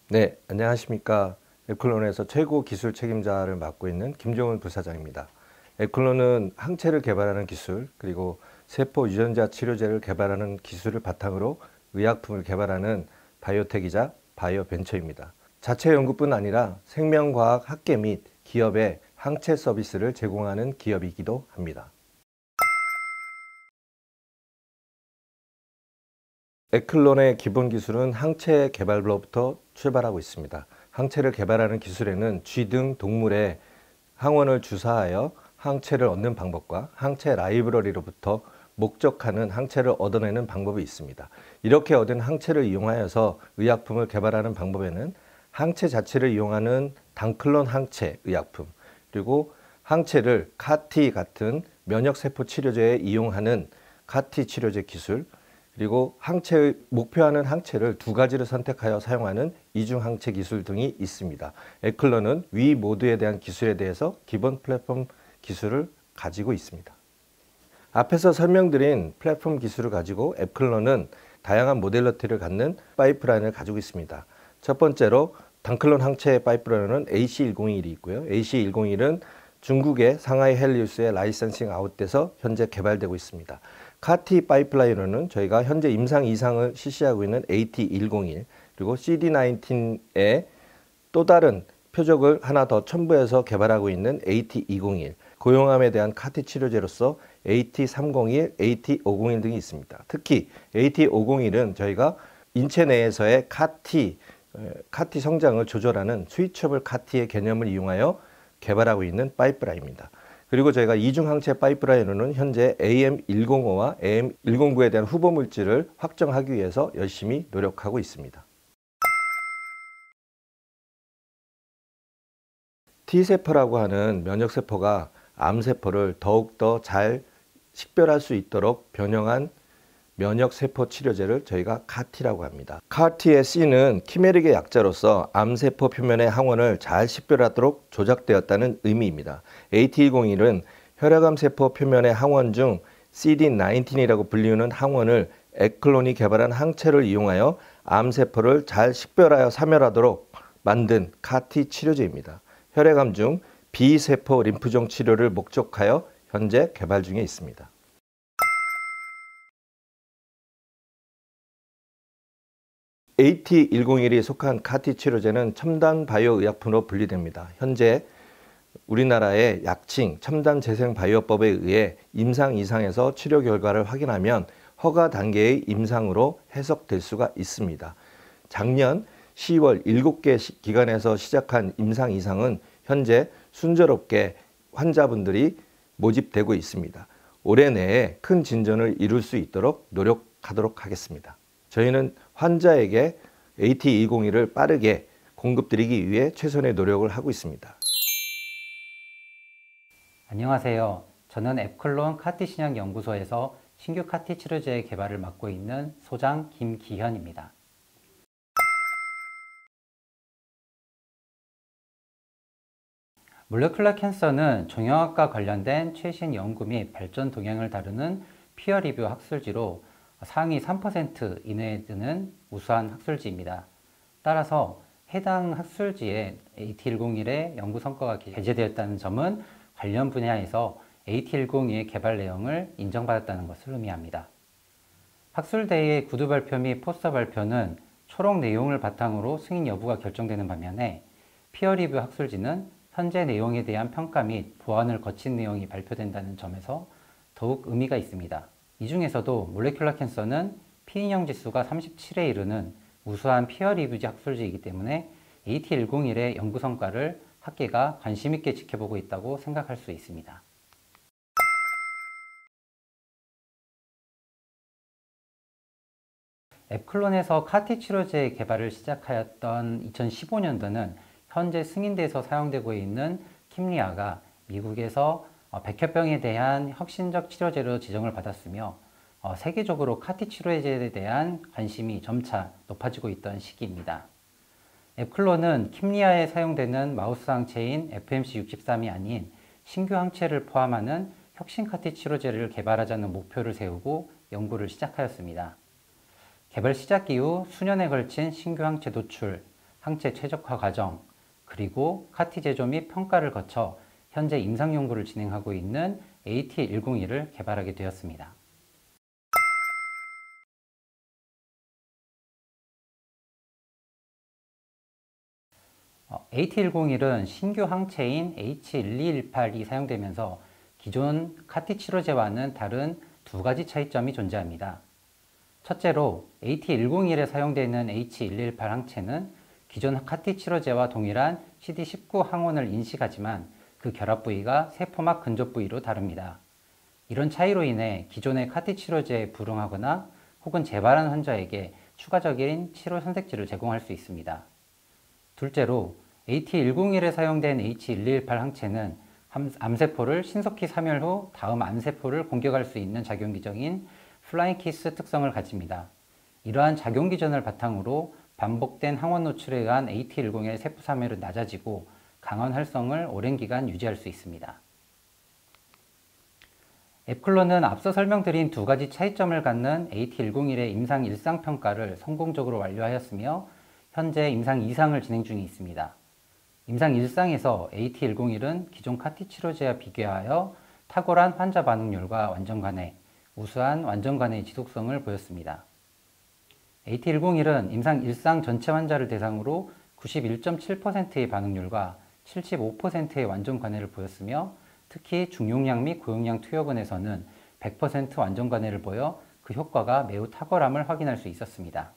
네, 안녕하십니까. 에클론에서 최고 기술 책임자를 맡고 있는 김종훈 부사장입니다. 에클론은 항체를 개발하는 기술, 그리고 세포 유전자 치료제를 개발하는 기술을 바탕으로 의약품을 개발하는 바이오텍이자 바이오벤처입니다. 자체 연구뿐 아니라 생명과학 학계 및 기업에 항체 서비스를 제공하는 기업이기도 합니다. 에클론의 기본 기술은 항체 개발로부터 출발하고 있습니다. 항체를 개발하는 기술에는 쥐 등 동물의 항원을 주사하여 항체를 얻는 방법과 항체 라이브러리로부터 목적하는 항체를 얻어내는 방법이 있습니다. 이렇게 얻은 항체를 이용하여서 의약품을 개발하는 방법에는 항체 자체를 이용하는 단클론 항체 의약품, 그리고 항체를 CAR-T 같은 면역세포 치료제에 이용하는 CAR-T 치료제 기술, 그리고 항체의 목표하는 항체를 두 가지를 선택하여 사용하는 이중항체 기술 등이 있습니다. 에클론은 위 모두에 대한 기술에 대해서 기본 플랫폼 기술을 가지고 있습니다. 앞에서 설명드린 플랫폼 기술을 가지고 에클론은 다양한 모델러티를 갖는 파이프라인을 가지고 있습니다. 첫 번째로 단클론 항체 파이프라인은 AC101이 있고요. AC101은 중국의 상하이 헬리우스에 라이선싱 아웃돼서 현재 개발되고 있습니다. CAR-T 파이프라인으로는 저희가 현재 임상 2상을 실시하고 있는 AT101, 그리고 CD19의 또 다른 표적을 하나 더 첨부해서 개발하고 있는 AT201, 고용암에 대한 CAR-T 치료제로서 AT301, AT501 등이 있습니다. 특히 AT501은 저희가 인체 내에서의 CAR-T 성장을 조절하는 스위처블 CAR-T의 개념을 이용하여 개발하고 있는 파이프라인입니다. 그리고 저희가 이중항체 파이프라인으로는 현재 AM105와 AM109에 대한 후보 물질을 확정하기 위해서 열심히 노력하고 있습니다. T세포라고 하는 면역세포가 암세포를 더욱더 잘 식별할 수 있도록 변형한 면역세포 치료제를 저희가 CAR-T라고 합니다. CAR-T의 C는 키메릭의 약자로서 암세포 표면의 항원을 잘 식별하도록 조작되었다는 의미입니다. AT101은 혈액암 세포 표면의 항원 중 CD19이라고 불리우는 항원을 에클론이 개발한 항체를 이용하여 암세포를 잘 식별하여 사멸하도록 만든 CAR-T 치료제입니다. 혈액암 중 B세포 림프종 치료를 목적하여 현재 개발 중에 있습니다. AT101이 속한 CAR-T 치료제는 첨단 바이오 의약품으로 분리됩니다. 현재 우리나라의 약칭 첨단 재생 바이오법에 의해 임상 2상에서 치료 결과를 확인하면 허가 단계의 임상으로 해석될 수가 있습니다. 작년 10월 7개 기관에서 시작한 임상 2상은 현재 순조롭게 환자분들이 모집되고 있습니다. 올해 내에 큰 진전을 이룰 수 있도록 노력하도록 하겠습니다. 저희는 환자에게 AT201을 빠르게 공급드리기 위해 최선의 노력을 하고 있습니다. 안녕하세요. 저는 에클론 CAR-T 신약 연구소에서 신규 CAR-T 치료제의 개발을 맡고 있는 소장 김기현입니다. 몰레큘러 캔서는 종양학과 관련된 최신 연구 및 발전 동향을 다루는 피어 리뷰 학술지로 상위 3% 이내에 드는 우수한 학술지입니다. 따라서 해당 학술지에 AT101의 연구 성과가 게재되었다는 점은 관련 분야에서 AT102의 개발 내용을 인정받았다는 것을 의미합니다. 학술대회의 구두 발표 및 포스터 발표는 초록 내용을 바탕으로 승인 여부가 결정되는 반면에 피어 리뷰 학술지는 현재 내용에 대한 평가 및 보완을 거친 내용이 발표된다는 점에서 더욱 의미가 있습니다. 이 중에서도 몰레큘러 캔서는 피인형 지수가 37에 이르는 우수한 피어 리뷰지 학술지이기 때문에 AT101의 연구 성과를 학계가 관심 있게 지켜보고 있다고 생각할 수 있습니다. 에클론에서 CAR-T 치료제 개발을 시작하였던 2015년도는 현재 승인돼서 사용되고 있는 킴리아가 미국에서 백혈병에 대한 혁신적 치료제로 지정을 받았으며 세계적으로 CAR-T 치료제에 대한 관심이 점차 높아지고 있던 시기입니다. 앱클론은 킴리아에 사용되는 마우스 항체인 FMC63이 아닌 신규 항체를 포함하는 혁신 CAR-T 치료제를 개발하자는 목표를 세우고 연구를 시작하였습니다. 개발 시작 이후 수년에 걸친 신규 항체 도출, 항체 최적화 과정, 그리고 CAR-T 제조 및 평가를 거쳐 현재 임상 연구를 진행하고 있는 AT101을 개발하게 되었습니다. AT101은 신규 항체인 H1218이 사용되면서 기존 CAR-T 치료제와는 다른 두 가지 차이점이 존재합니다. 첫째로 AT101에 사용되는 H1218 항체는 기존 CAR-T 치료제와 동일한 CD19 항원을 인식하지만 그 결합 부위가 세포막 근접 부위로 다릅니다. 이런 차이로 인해 기존의 CAR-T 치료제에 불응하거나 혹은 재발한 환자에게 추가적인 치료 선택지를 제공할 수 있습니다. 둘째로 AT101에 사용된 H1218 항체는 암세포를 신속히 사멸 후 다음 암세포를 공격할 수 있는 작용기전인 플라잉 키스 특성을 가집니다. 이러한 작용기전을 바탕으로 반복된 항원 노출에 의한 AT101 세포 사멸은 낮아지고 강한 활성을 오랜 기간 유지할 수 있습니다. 앱클론은 앞서 설명드린 두 가지 차이점을 갖는 AT101의 임상 1상 평가를 성공적으로 완료하였으며 현재 임상 2상을 진행 중에 있습니다. 임상 1상에서 AT101은 기존 CAR-T 치료제와 비교하여 탁월한 환자 반응률과 완전관해, 우수한 완전관해의 지속성을 보였습니다. AT101은 임상 1상 전체 환자를 대상으로 91.7%의 반응률과 75%의 완전관해를 보였으며 특히 중용량 및 고용량 투여군에서는 100% 완전관해를 보여 그 효과가 매우 탁월함을 확인할 수 있었습니다.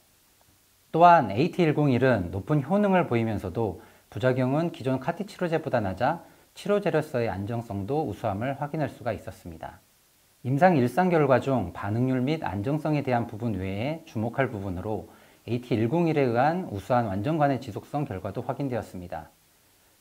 또한 AT101은 높은 효능을 보이면서도 부작용은 기존 CAR-T 치료제보다 낮아 치료제로서의 안정성도 우수함을 확인할 수가 있었습니다. 임상 1상 결과 중 반응률 및 안정성에 대한 부분 외에 주목할 부분으로 AT101에 의한 우수한 완전관해 지속성 결과도 확인되었습니다.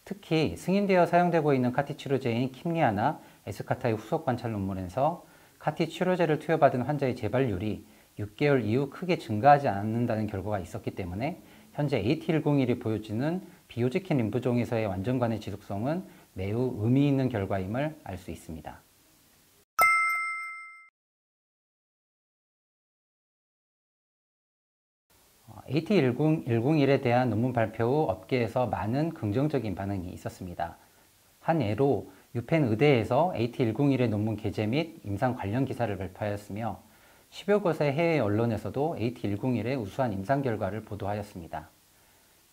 특히 승인되어 사용되고 있는 CAR-T 치료제인 킴리아나 에스카타의 후속 관찰 논문에서 CAR-T 치료제를 투여받은 환자의 재발률이 6개월 이후 크게 증가하지 않는다는 결과가 있었기 때문에 현재 AT101이 보여주는 비호지킨 림프종에서의 완전관해 지속성은 매우 의미 있는 결과임을 알 수 있습니다. AT101에 대한 논문 발표 후 업계에서 많은 긍정적인 반응이 있었습니다. 한 예로 유펜 의대에서 AT101의 논문 게재 및 임상 관련 기사를 발표하였으며 10여 곳의 해외 언론에서도 AT101의 우수한 임상 결과를 보도하였습니다.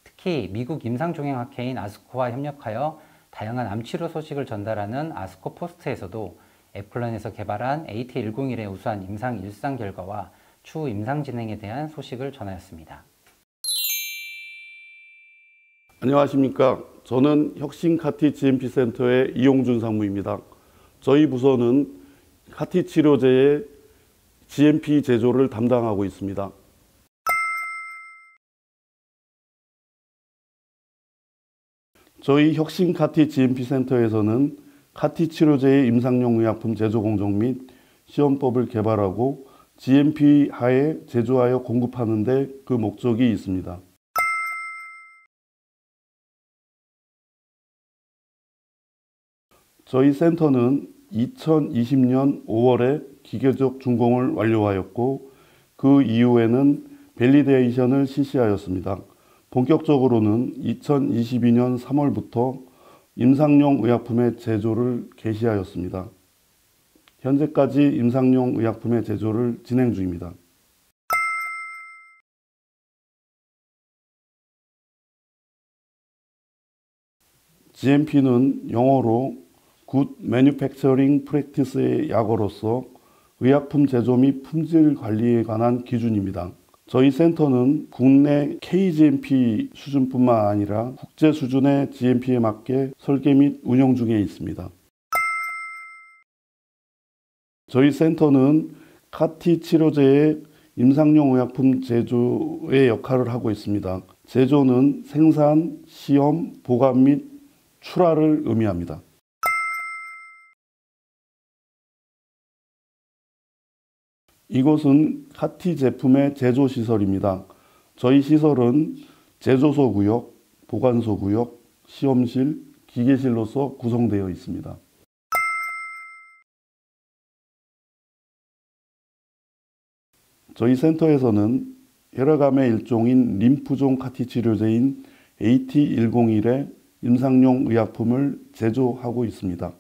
특히 미국 임상종양학회인 아스코와 협력하여 다양한 암치료 소식을 전달하는 아스코 포스트에서도 앱클론에서 개발한 AT101의 우수한 임상 1상 결과와 추후 임상 진행에 대한 소식을 전하였습니다. 안녕하십니까. 저는 혁신 CAR-T GMP 센터의 이용준 상무입니다. 저희 부서는 CAR-T 치료제의 GMP 제조를 담당하고 있습니다. 저희 혁신 CAR-T GMP 센터에서는 CAR-T 치료제의 임상용 의약품 제조 공정 및 시험법을 개발하고 GMP 하에 제조하여 공급하는 데 그 목적이 있습니다. 저희 센터는 2020년 5월에 기계적 준공을 완료하였고 그 이후에는 밸리데이션을 실시하였습니다. 본격적으로는 2022년 3월부터 임상용 의약품의 제조를 개시하였습니다. 현재까지 임상용 의약품의 제조를 진행 중입니다. GMP는 영어로 Good Manufacturing Practice의 약어로서 의약품 제조 및 품질 관리에 관한 기준입니다. 저희 센터는 국내 KGMP 수준뿐만 아니라 국제 수준의 GMP에 맞게 설계 및 운영 중에 있습니다. 저희 센터는 CAR-T 치료제의 임상용 의약품 제조의 역할을 하고 있습니다. 제조는 생산, 시험, 보관 및 출하를 의미합니다. 이곳은 카티 제품의 제조 시설입니다. 저희 시설은 제조소 구역, 보관소 구역, 시험실, 기계실로서 구성되어 있습니다. 저희 센터에서는 혈액암의 일종인 림프종 카티 치료제인 AT101의 임상용 의약품을 제조하고 있습니다.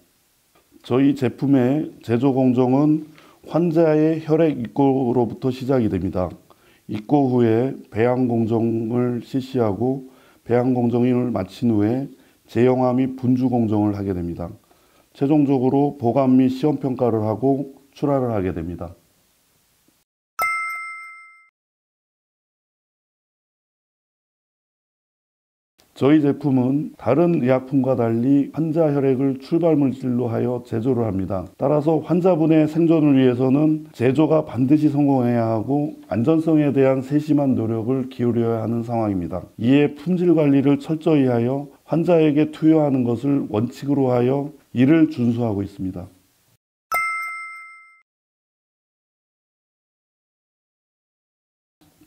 저희 제품의 제조 공정은 환자의 혈액 입고로부터 시작이 됩니다. 입고 후에 배양 공정을 실시하고 배양 공정을 마친 후에 제형화 및 분주 공정을 하게 됩니다. 최종적으로 보관 및 시험 평가를 하고 출하를 하게 됩니다. 저희 제품은 다른 의약품과 달리 환자 혈액을 출발 물질로 하여 제조를 합니다. 따라서 환자분의 생존을 위해서는 제조가 반드시 성공해야 하고 안전성에 대한 세심한 노력을 기울여야 하는 상황입니다. 이에 품질 관리를 철저히 하여 환자에게 투여하는 것을 원칙으로 하여 이를 준수하고 있습니다.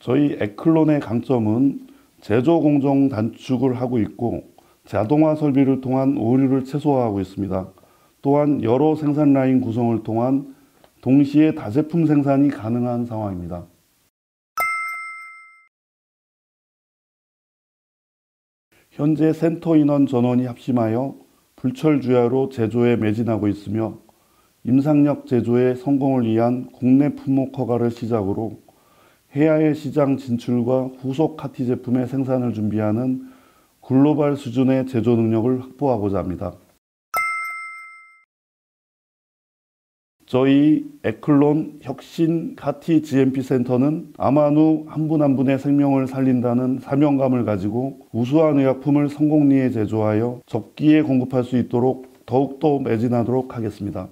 저희 에클론의 강점은 제조 공정 단축을 하고 있고 자동화 설비를 통한 오류를 최소화하고 있습니다. 또한 여러 생산 라인 구성을 통한 동시에 다제품 생산이 가능한 상황입니다. 현재 센터 인원 전원이 합심하여 불철주야로 제조에 매진하고 있으며 임상력 제조의 성공을 위한 국내 품목 허가를 시작으로 해외 시장 진출과 후속 카티 제품의 생산을 준비하는 글로벌 수준의 제조 능력을 확보하고자 합니다. 저희 에클론 혁신 카티 GMP 센터는 암환우 한 분 한 분의 생명을 살린다는 사명감을 가지고 우수한 의약품을 성공리에 제조하여 적기에 공급할 수 있도록 더욱더 매진하도록 하겠습니다.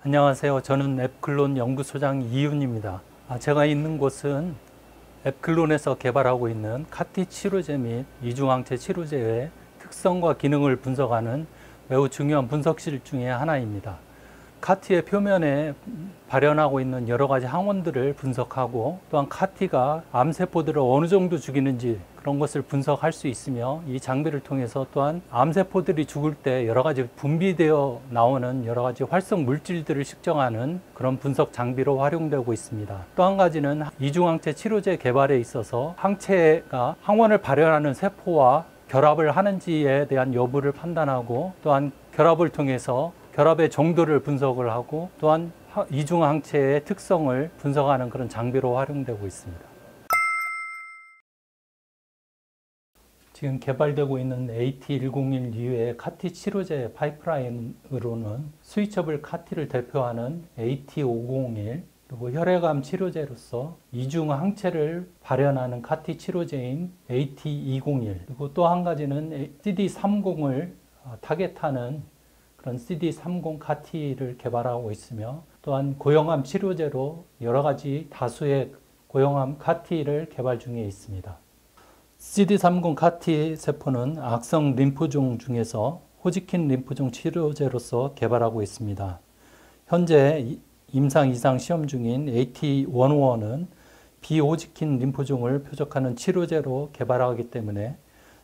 안녕하세요. 저는 앱클론 연구소장 이윤입니다. 제가 있는 곳은 앱클론에서 개발하고 있는 카티 치료제 및 이중항체 치료제의 특성과 기능을 분석하는 매우 중요한 분석실 중에 하나입니다. 카티의 표면에 발현하고 있는 여러 가지 항원들을 분석하고 또한 카티가 암세포들을 어느 정도 죽이는지 그런 것을 분석할 수 있으며 이 장비를 통해서 또한 암세포들이 죽을 때 여러 가지 분비되어 나오는 여러 가지 활성 물질들을 측정하는 그런 분석 장비로 활용되고 있습니다. 또 한 가지는 이중항체 치료제 개발에 있어서 항체가 항원을 발현하는 세포와 결합을 하는지에 대한 여부를 판단하고 또한 결합을 통해서 결합의 정도를 분석을 하고 또한 이중항체의 특성을 분석하는 그런 장비로 활용되고 있습니다. 지금 개발되고 있는 AT101 이후의 카티 치료제 파이프라인으로는 스위처블 카티를 대표하는 AT501 그리고 혈액암 치료제로서 이중항체를 발현하는 카티 치료제인 AT201 그리고 또 한 가지는 CD30을 타겟하는 그런 CD30 카티를 개발하고 있으며 또한 고형암 치료제로 여러 가지 다수의 고형암 카티를 개발 중에 있습니다. CD30 카티 세포는 악성 림프종 중에서 호지킨 림프종 치료제로서 개발하고 있습니다. 현재 임상 이상 시험 중인 AT101은 비호지킨 림프종을 표적하는 치료제로 개발하기 때문에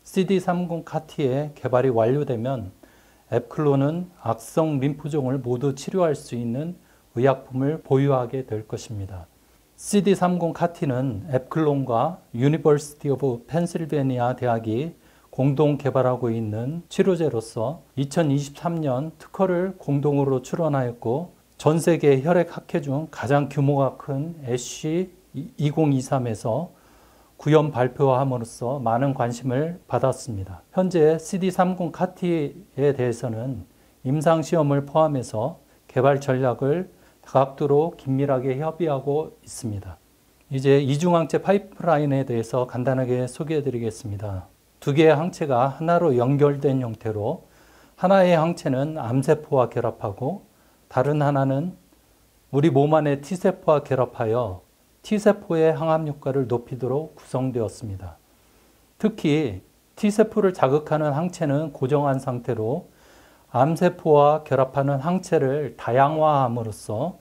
CD30 카티의 개발이 완료되면 앱클론은 악성 림프종을 모두 치료할 수 있는 의약품을 보유하게 될 것입니다. CD30 카티는 앱클론과 유니버시티 오브 펜실베니아 대학이 공동 개발하고 있는 치료제로서 2023년 특허를 공동으로 출원하였고 전 세계 혈액 학회 중 가장 규모가 큰 애쉬 2023에서 구현 발표함으로써 많은 관심을 받았습니다. 현재 CD30 카티에 대해서는 임상시험을 포함해서 개발 전략을 다각도로 긴밀하게 협의하고 있습니다. 이제 이중항체 파이프라인에 대해서 간단하게 소개해 드리겠습니다. 두 개의 항체가 하나로 연결된 형태로 하나의 항체는 암세포와 결합하고 다른 하나는 우리 몸 안의 T세포와 결합하여 T세포의 항암 효과를 높이도록 구성되었습니다. 특히 T세포를 자극하는 항체는 고정한 상태로 암세포와 결합하는 항체를 다양화함으로써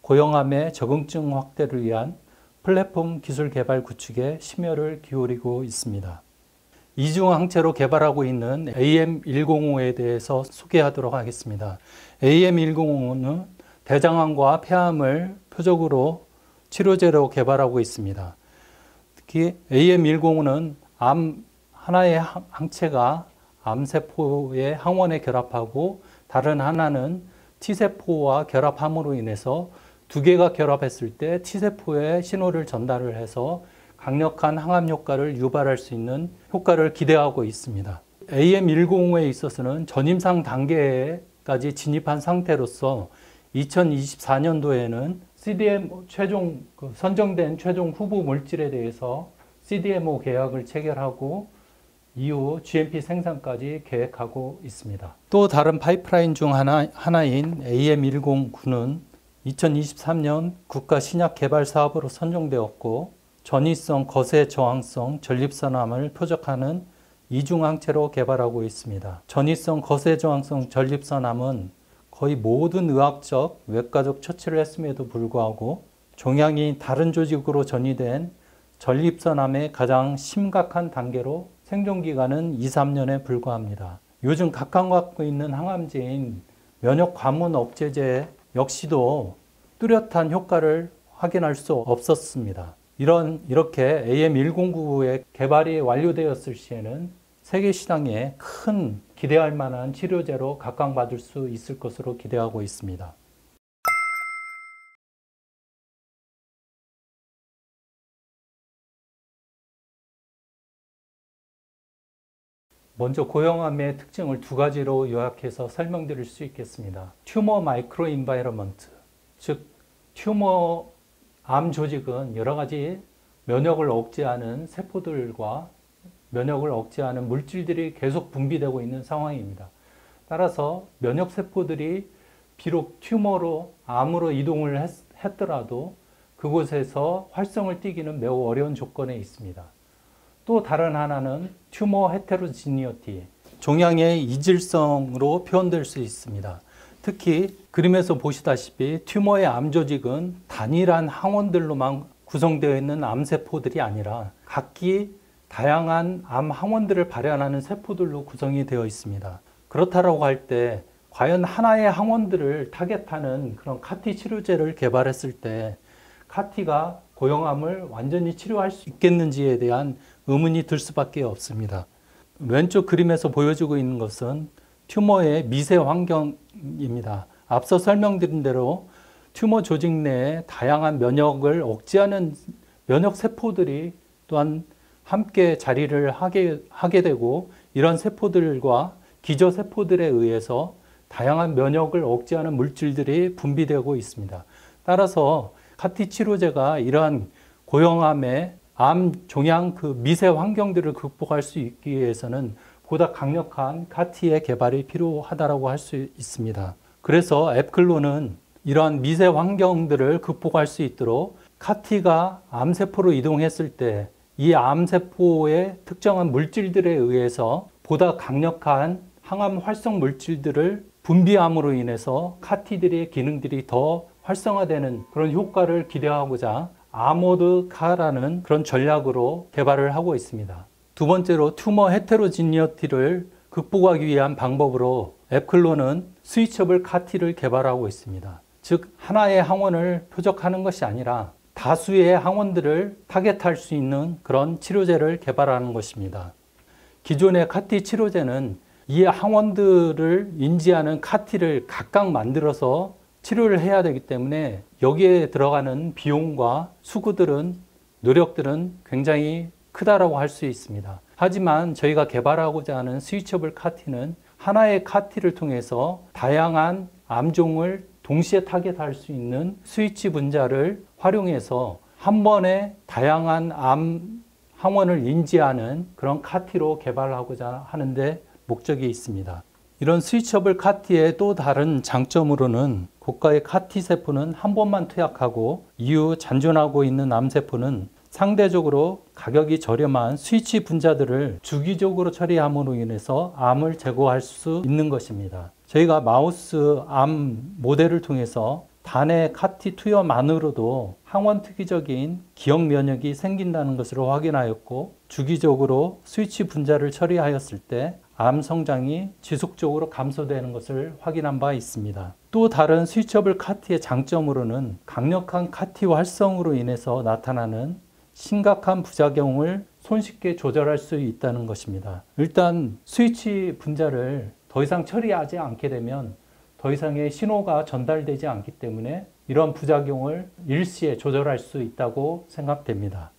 고형암의 적응증 확대를 위한 플랫폼 기술 개발 구축에 심혈을 기울이고 있습니다. 이중 항체로 개발하고 있는 AM105에 대해서 소개하도록 하겠습니다. AM105는 대장암과 폐암을 표적으로 치료제로 개발하고 있습니다. 특히 AM105는 암 하나의 항체가 암세포의 항원에 결합하고 다른 하나는 T세포와 결합함으로 인해서 두 개가 결합했을 때 T세포에 신호를 전달을 해서 강력한 항암 효과를 유발할 수 있는 효과를 기대하고 있습니다. AM105에 있어서는 전임상 단계까지 진입한 상태로서 2024년도에는 CDMO 선정된 최종 후보 물질에 대해서 CDMO 계약을 체결하고 이후 GMP 생산까지 계획하고 있습니다. 또 다른 파이프라인 중 하나인 AM109는 2023년 국가 신약 개발 사업으로 선정되었고 전이성, 거세 저항성 전립선암을 표적하는 이중항체로 개발하고 있습니다. 전이성, 거세 저항성 전립선암은 거의 모든 의학적, 외과적 처치를 했음에도 불구하고 종양이 다른 조직으로 전이된 전립선암의 가장 심각한 단계로 생존기간은 2-3년에 불과합니다. 요즘 각광받고 있는 항암제인 면역 과문 억제제 역시도 뚜렷한 효과를 확인할 수 없었습니다. 이렇게 AM109의 개발이 완료되었을 시에는 세계 시장에 큰 기대할 만한 치료제로 각광받을 수 있을 것으로 기대하고 있습니다. 먼저 고형암의 특징을 두 가지로 요약해서 설명드릴 수 있겠습니다. 튜머 마이크로 인바이러먼트, 즉 튜머 암 조직은 여러 가지 면역을 억제하는 세포들과 면역을 억제하는 물질들이 계속 분비되고 있는 상황입니다. 따라서 면역 세포들이 비록 튜머로 암으로 이동을 했더라도 그곳에서 활성을 띠기는 매우 어려운 조건에 있습니다. 또 다른 하나는 튜머 헤테로지니어티, 종양의 이질성으로 표현될 수 있습니다. 특히 그림에서 보시다시피 튜머의 암 조직은 단일한 항원들로만 구성되어 있는 암세포들이 아니라 각기 다양한 암 항원들을 발현하는 세포들로 구성이 되어 있습니다. 그렇다고 할 때 과연 하나의 항원들을 타겟하는 그런 CAR-T 치료제를 개발했을 때 CAR-T가 고형암을 완전히 치료할 수 있겠는지에 대한 의문이 들 수밖에 없습니다. 왼쪽 그림에서 보여지고 있는 것은 튜머의 미세 환경입니다. 앞서 설명드린 대로 튜머 조직 내에 다양한 면역을 억제하는 면역 세포들이 또한 함께 자리를 하게 되고 이런 세포들과 기저 세포들에 의해서 다양한 면역을 억제하는 물질들이 분비되고 있습니다. 따라서 CAR-T 치료제가 이러한 고형암의 암 종양 그 미세 환경들을 극복할 수 있기 위해서는 보다 강력한 CAR-T의 개발이 필요하다고 할 수 있습니다. 그래서 앱클론은 이러한 미세 환경들을 극복할 수 있도록 CAR-T가 암세포로 이동했을 때 이 암세포의 특정한 물질들에 의해서 보다 강력한 항암 활성 물질들을 분비함으로 인해서 CAR-T들의 기능들이 더 활성화되는 그런 효과를 기대하고자 아모드 카라는 그런 전략으로 개발을 하고 있습니다. 두 번째로 튜머 헤테로지니어티를 극복하기 위한 방법으로 앱클론은 스위처블 CAR-T를 개발하고 있습니다. 즉 하나의 항원을 표적하는 것이 아니라 다수의 항원들을 타겟할 수 있는 그런 치료제를 개발하는 것입니다. 기존의 CAR-T 치료제는 이 항원들을 인지하는 CAR-T를 각각 만들어서 치료를 해야 되기 때문에 여기에 들어가는 비용과 수고들은 노력들은 굉장히 크다라고 할 수 있습니다. 하지만 저희가 개발하고자 하는 스위처블 CAR-T는 하나의 CAR-T를 통해서 다양한 암종을 동시에 타겟할 수 있는 스위치 분자를 활용해서 한 번에 다양한 암 항원을 인지하는 그런 CAR-T로 개발하고자 하는데 목적이 있습니다. 이런 스위처블 CAR-T의 또 다른 장점으로는 고가의 CAR-T 세포는 한 번만 투약하고 이후 잔존하고 있는 암세포는 상대적으로 가격이 저렴한 스위치 분자들을 주기적으로 처리함으로 인해서 암을 제거할 수 있는 것입니다. 저희가 마우스 암 모델을 통해서 단의 카티 투여만으로도 항원 특이적인 기억 면역이 생긴다는 것을 확인하였고, 주기적으로 스위치 분자를 처리하였을 때 암 성장이 지속적으로 감소되는 것을 확인한 바 있습니다. 또 다른 스위처블 카티의 장점으로는 강력한 카티 활성으로 인해서 나타나는 심각한 부작용을 손쉽게 조절할 수 있다는 것입니다. 일단 스위치 분자를 더 이상 처리하지 않게 되면 더 이상의 신호가 전달되지 않기 때문에 이런 부작용을 일시에 조절할 수 있다고 생각됩니다.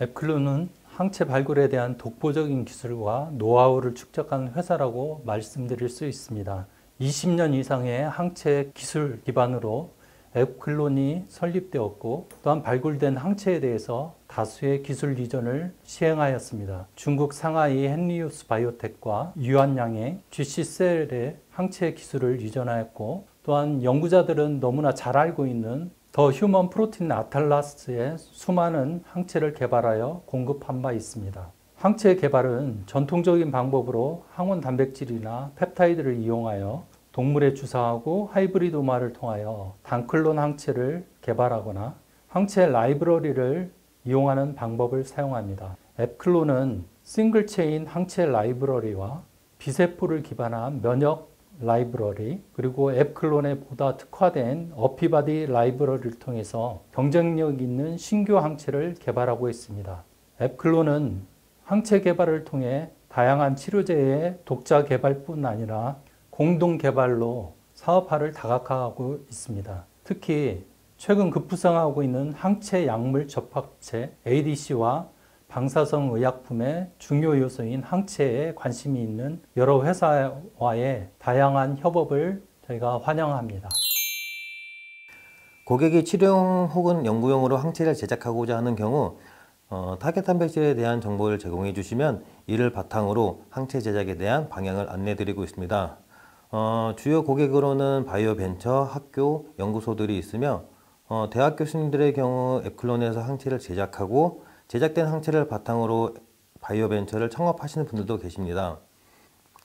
앱클론은 항체 발굴에 대한 독보적인 기술과 노하우를 축적한 회사라고 말씀드릴 수 있습니다. 20년 이상의 항체 기술 기반으로 앱클론이 설립되었고, 또한 발굴된 항체에 대해서 다수의 기술 이전을 시행하였습니다. 중국 상하이 헨리우스 바이오텍과 유한양의 GC셀의 항체 기술을 이전하였고, 또한 연구자들은 너무나 잘 알고 있는 더 휴먼 프로틴 아틀라스의 수많은 항체를 개발하여 공급한 바 있습니다. 항체 개발은 전통적인 방법으로 항원 단백질이나 펩타이드를 이용하여 동물에 주사하고 하이브리드화를 통하여 단클론 항체를 개발하거나 항체 라이브러리를 이용하는 방법을 사용합니다. 앱클론은 싱글체인 항체 라이브러리와 비세포를 기반한 면역 라이브러리, 그리고 앱클론에 보다 특화된 어피바디 라이브러리를 통해서 경쟁력 있는 신규 항체를 개발하고 있습니다. 앱클론은 항체 개발을 통해 다양한 치료제의 독자 개발뿐 아니라 공동 개발로 사업화를 다각화하고 있습니다. 특히 최근 급부상하고 있는 항체 약물 접합체 ADC와 방사성 의약품의 중요 요소인 항체에 관심이 있는 여러 회사와의 다양한 협업을 저희가 환영합니다. 고객이 치료용 혹은 연구용으로 항체를 제작하고자 하는 경우 타겟 단백질에 대한 정보를 제공해 주시면 이를 바탕으로 항체 제작에 대한 방향을 안내 드리고 있습니다. 주요 고객으로는 바이오벤처, 학교, 연구소들이 있으며 대학 교수님들의 경우 앱클론에서 항체를 제작하고 제작된 항체를 바탕으로 바이오벤처를 창업하시는 분들도 계십니다.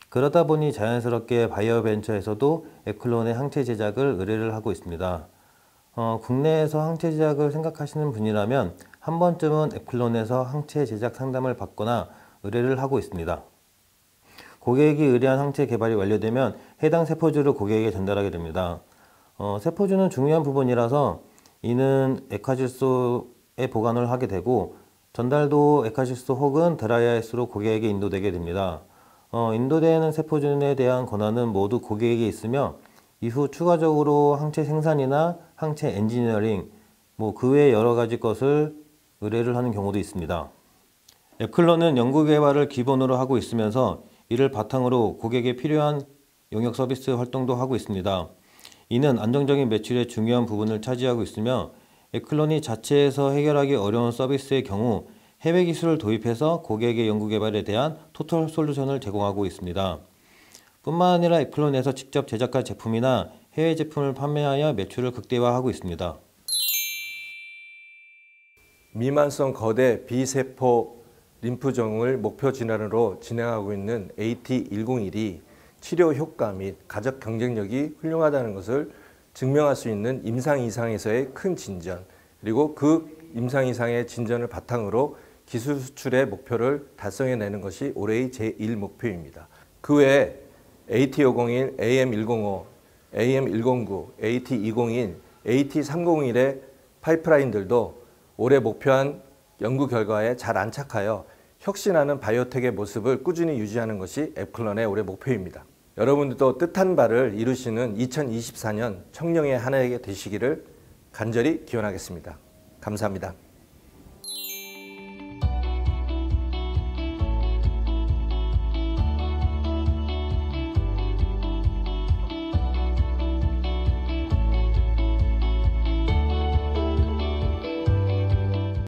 그러다 보니 자연스럽게 바이오벤처에서도 앱클론의 항체 제작을 의뢰를 하고 있습니다. 국내에서 항체 제작을 생각하시는 분이라면 한 번쯤은 앱클론에서 항체 제작 상담을 받거나 의뢰를 하고 있습니다. 고객이 의뢰한 항체 개발이 완료되면 해당 세포주를 고객에게 전달하게 됩니다. 세포주는 중요한 부분이라서 이는 액화질소에 보관을 하게 되고 전달도 액화질소 혹은 드라이아이스로 고객에게 인도되게 됩니다. 인도되는 세포준에 대한 권한은 모두 고객에게 있으며 이후 추가적으로 항체 생산이나 항체 엔지니어링, 그 외 여러 가지 것을 의뢰를 하는 경우도 있습니다. 앱클론은 연구개발을 기본으로 하고 있으면서 이를 바탕으로 고객에 필요한 용역 서비스 활동도 하고 있습니다. 이는 안정적인 매출의 중요한 부분을 차지하고 있으며 앱클론이 자체에서 해결하기 어려운 서비스의 경우 해외 기술을 도입해서 고객의 연구개발에 대한 토탈 솔루션을 제공하고 있습니다. 뿐만 아니라 앱클론에서 직접 제작한 제품이나 해외 제품을 판매하여 매출을 극대화하고 있습니다. 미만성 거대 B세포 림프종을 목표 질환으로 진행하고 있는 AT101이 치료 효과 및 가적 경쟁력이 훌륭하다는 것을 증명할 수 있는 임상 이상에서의 큰 진전, 그리고 그 임상 이상의 진전을 바탕으로 기술 수출의 목표를 달성해내는 것이 올해의 제1목표입니다. 그 외에 AT501, AM105, AM109, AT201, AT301의 파이프라인들도 올해 목표한 연구 결과에 잘 안착하여 혁신하는 바이오텍의 모습을 꾸준히 유지하는 것이 앱클론의 올해 목표입니다. 여러분들도 뜻한 바를 이루시는 2024년 청룡의 한 해가 되시기를 간절히 기원하겠습니다. 감사합니다.